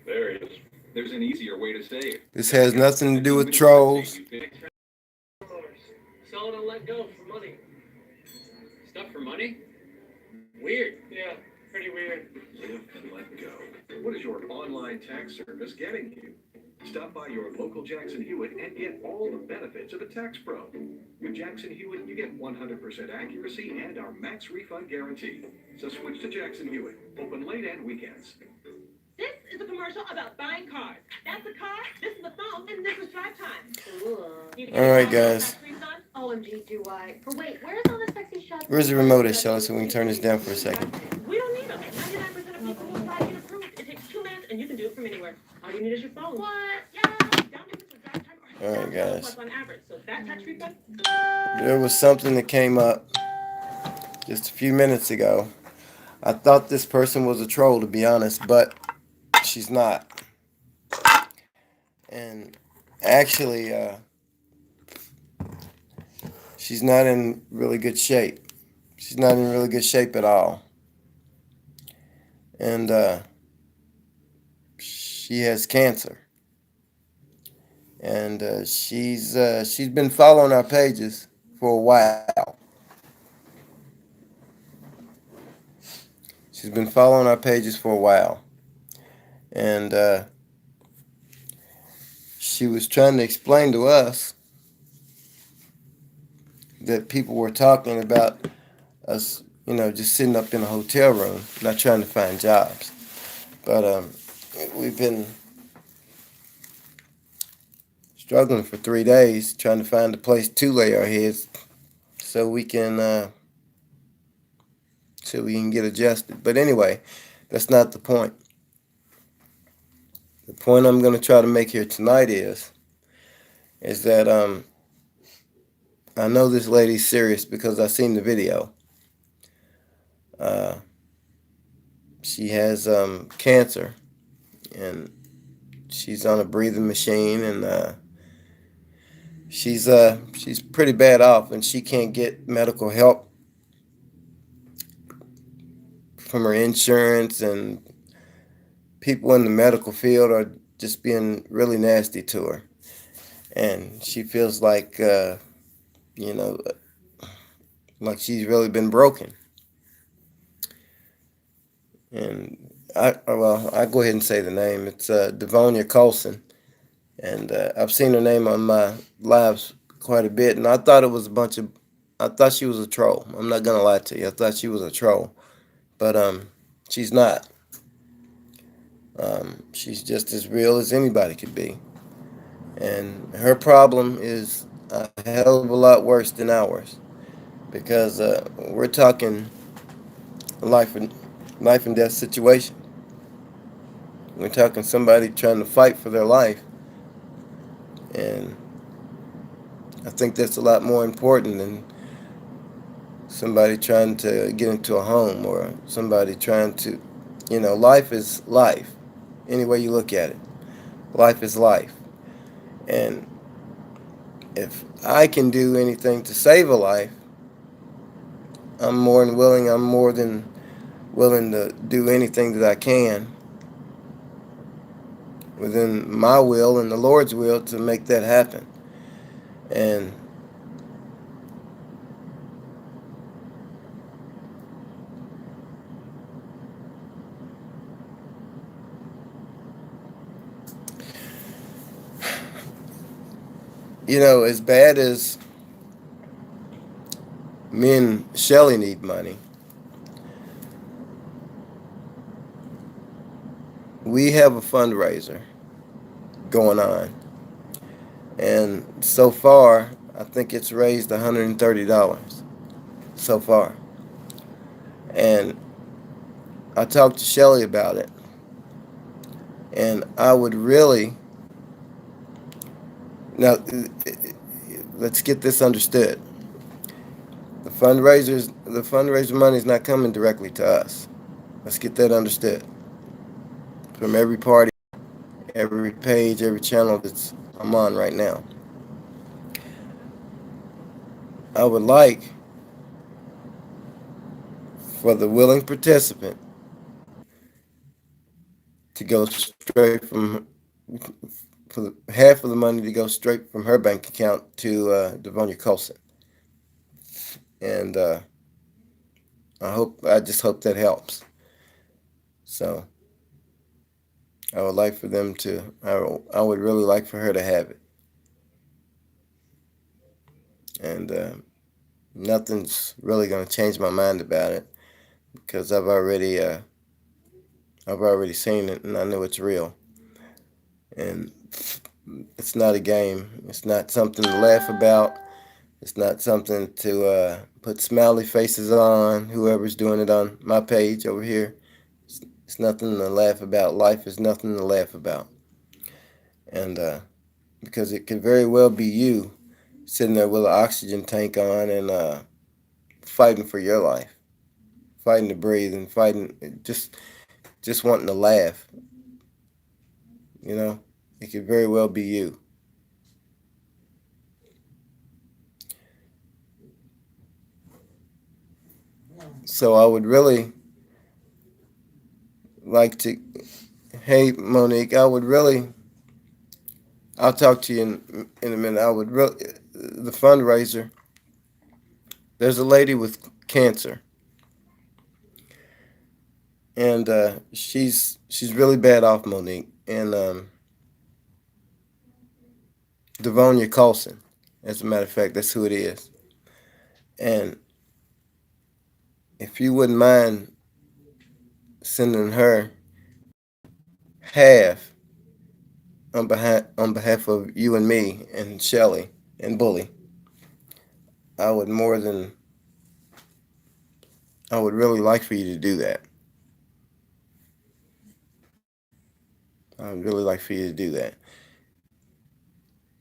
There it is. There's an easier way to save. This has nothing to do with trolls. Sell it and let go for money. Stuff for money? Weird. Yeah, pretty weird. Live and let go. What is your online tax service getting you? Stop by your local Jackson Hewitt and get all the benefits of a tax pro. With Jackson Hewitt, you get 100% accuracy and our max refund guarantee. So switch to Jackson Hewitt. Open late and weekends. This is a commercial about buying cars. That's the car, this is the phone, and this is drive time. All right, guys. OMG, do I? But wait, where's all the sexy shots? Where's the remote at, Shelly, so we can turn this down for a second? We don't need them. 99% of people who apply get approved. It takes 2 minutes, and you can do it from anywhere. All you need is your phone. What? Yeah. All right, guys. On average, so that tax refund. There was something that came up just a few minutes ago. I thought this person was a troll, to be honest, but she's not. And actually, she's not in really good shape. She's not in really good shape at all. And she has cancer. And she's been following our pages for a while. She's been following our pages for a while. And she was trying to explain to us that people were talking about us, just sitting up in a hotel room, not trying to find jobs. But we've been struggling for 3 days trying to find a place to lay our heads so we can get adjusted. But anyway, that's not the point. The point I'm going to try to make here tonight is that I know this lady's serious because I seen the video. She has cancer, and she's on a breathing machine, and she's pretty bad off, and she can't get medical help from her insurance, and people in the medical field are just being really nasty to her, and she feels like like she's really been broken. And I go ahead and say the name. It's Devonia Colson, and I've seen her name on my lives quite a bit, and I thought it was I thought she was a troll. I'm not gonna lie to you. I thought she was a troll, but she's not. She's just as real as anybody could be, and her problem is a hell of a lot worse than ours, because we're talking life and death situation. We're talking somebody trying to fight for their life, and I think that's a lot more important than somebody trying to get into a home, or somebody trying to, life is life. Any way you look at it, life is life. And if I can do anything to save a life, I'm more than willing to do anything that I can within my will and the Lord's will to make that happen. And as bad as me and Shelly need money, we have a fundraiser going on, and so far I think it's raised $130 so far. And I talked to Shelly about it, and I would really, now let's get this understood. The fundraiser money is not coming directly to us. Let's get that understood. From every party, every page, every channel that I'm on right now. I would like for the willing participant to go straight from half of the money to go straight from her bank account to Devonia Colson, and I just hope that helps. So I would like for them to. I would really like for her to have it, and nothing's really going to change my mind about it because I've already seen it and I know it's real, and it's not a game. It's not something to laugh about. It's not something to put smiley faces on. Whoever's doing it on my page over here, it's nothing to laugh about. Life is nothing to laugh about, and because it could very well be you sitting there with an oxygen tank on and fighting for your life, fighting to breathe, and fighting just wanting to laugh. You know, it could very well be you. So I would really like to. Hey, Monique, I'll talk to you in a minute. The fundraiser. There's a lady with cancer, and she's really bad off, Monique, and Devonia Colson. As a matter of fact, that's who it is. And if you wouldn't mind sending her half on behalf of you and me and Shelly and Bully, I would really like for you to do that. I would really like for you to do that.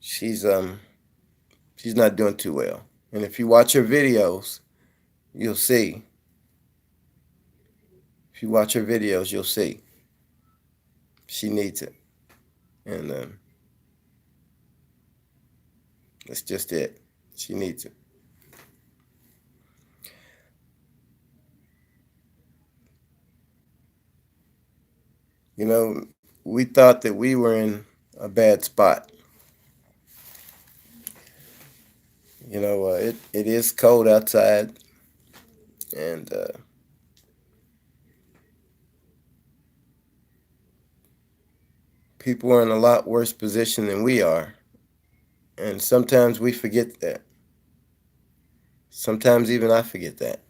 She's not doing too well. And if you watch her videos, you'll see. If you watch her videos, you'll see. She needs it. And that's just it. She needs it. You know, we thought that we were in a bad spot. You know, it is cold outside, and people are in a lot worse position than we are. And sometimes we forget that. Sometimes even I forget that.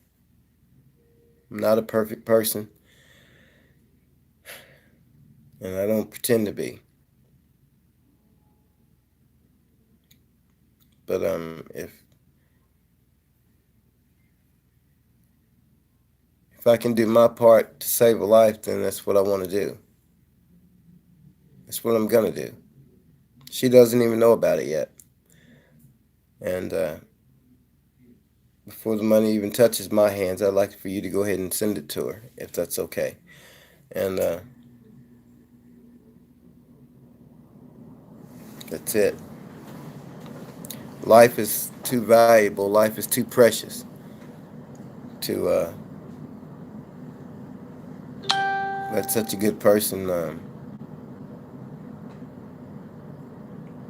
I'm not a perfect person, and I don't pretend to be. But if I can do my part to save a life, then that's what I want to do. That's what I'm gonna do. She doesn't even know about it yet, and before the money even touches my hands, I'd like for you to go ahead and send it to her, if that's okay. And that's it. Life is too valuable. Life is too precious to let such a good person.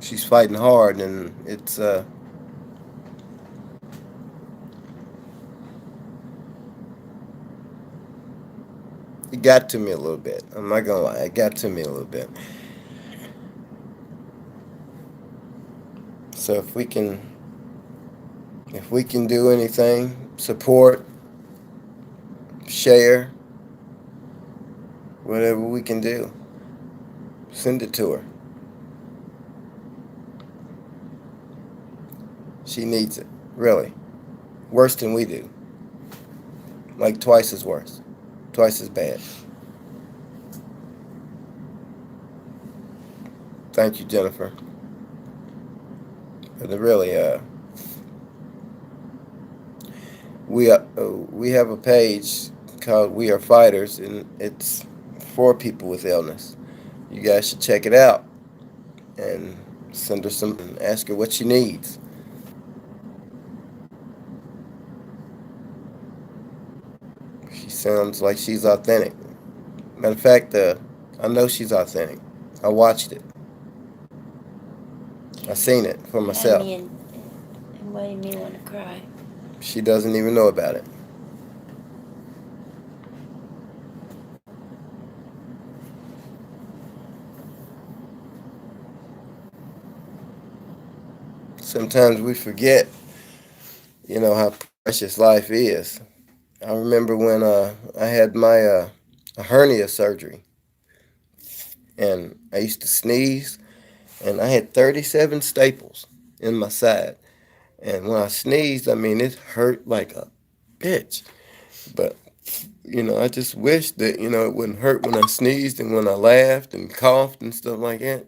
She's fighting hard, and it's it got to me a little bit. I'm not gonna lie, it got to me a little bit. So if we can do anything, support, share, whatever we can do, send it to her. She needs it, really. Worse than we do. Like twice as worse. Twice as bad. Thank you, Jennifer. But really, we have a page called We Are Fighters, and it's for people with illness. You guys should check it out and send her some, ask her what she needs. She sounds like she's authentic. Matter of fact, I know she's authentic. I watched it. I seen it for myself. And made me want to cry. She doesn't even know about it. Sometimes we forget, how precious life is. I remember when I had my a hernia surgery, and I used to sneeze, and I had 37 staples in my side. And when I sneezed, it hurt like a bitch. But, I just wish that, it wouldn't hurt when I sneezed and when I laughed and coughed and stuff like that.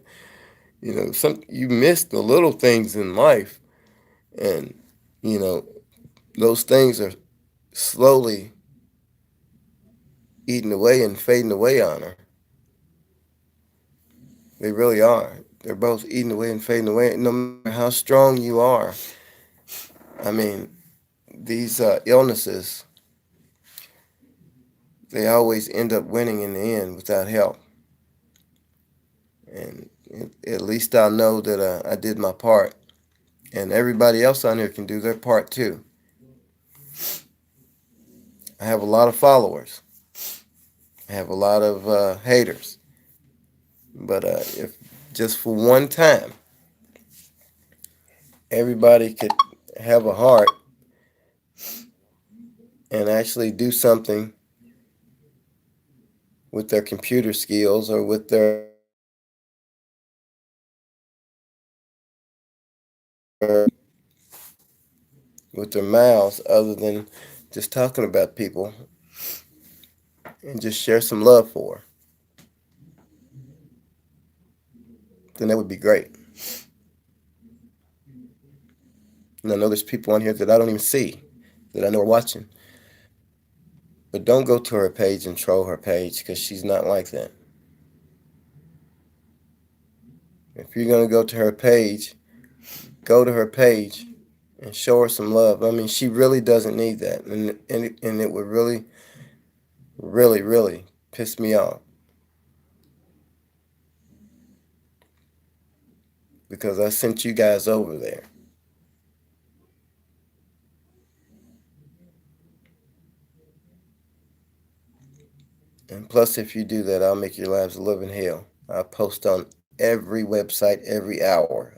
You miss the little things in life, and, you know, those things are slowly eating away and fading away on her. They really are. They're both eating away and fading away. No matter how strong you are, I mean, these illnesses, they always end up winning in the end without help. And at least I know that I did my part. And everybody else on here can do their part too. I have a lot of followers. I have a lot of haters. But if just for one time, everybody could have a heart and actually do something with their computer skills or with their mouths, other than just talking about people, and just share some love for her, then that would be great. And I know there's people on here that I don't even see, that I know are watching. But don't go to her page and troll her page, because she's not like that. If you're going to go to her page, go to her page and show her some love. She really doesn't need that. And it would really, really, really piss me off. Because I sent you guys over there. And plus, if you do that, I'll make your lives a living hell. I'll post on every website every hour.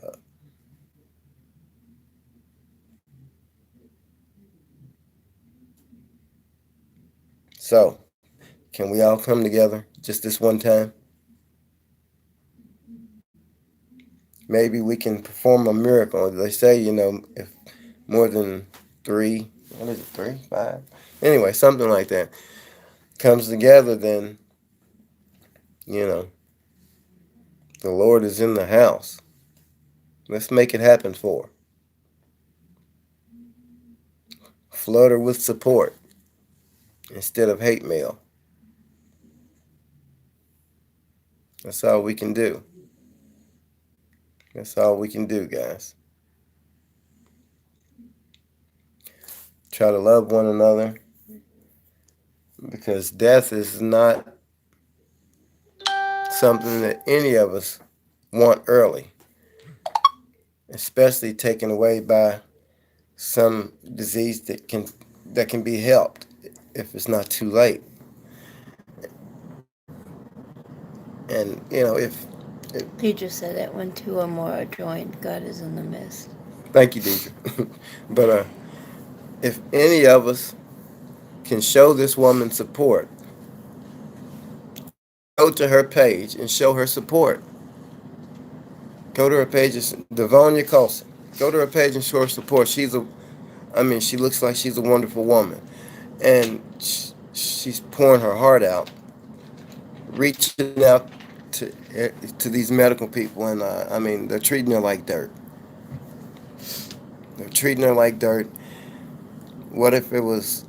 So, can we all come together just this one time? Maybe we can perform a miracle. They say, if more than 3, 5? Anyway, something like that comes together, then, the Lord is in the house. Let's make it happen for her. Flood her with support instead of hate mail. That's all we can do. That's all we can do, guys. Try to love one another, because death is not something that any of us want early, especially taken away by some disease that can be helped if it's not too late. And if Deidre said that when 2 or more are joined, God is in the midst. Thank you, Deidre. But if any of us can show this woman support, go to her page and show her support. Go to her page, Devonia Colson. Go to her page and show her support. She looks like she's a wonderful woman, and she's pouring her heart out, reaching out to these medical people, and they're treating her like dirt. They're treating her like dirt. What if it was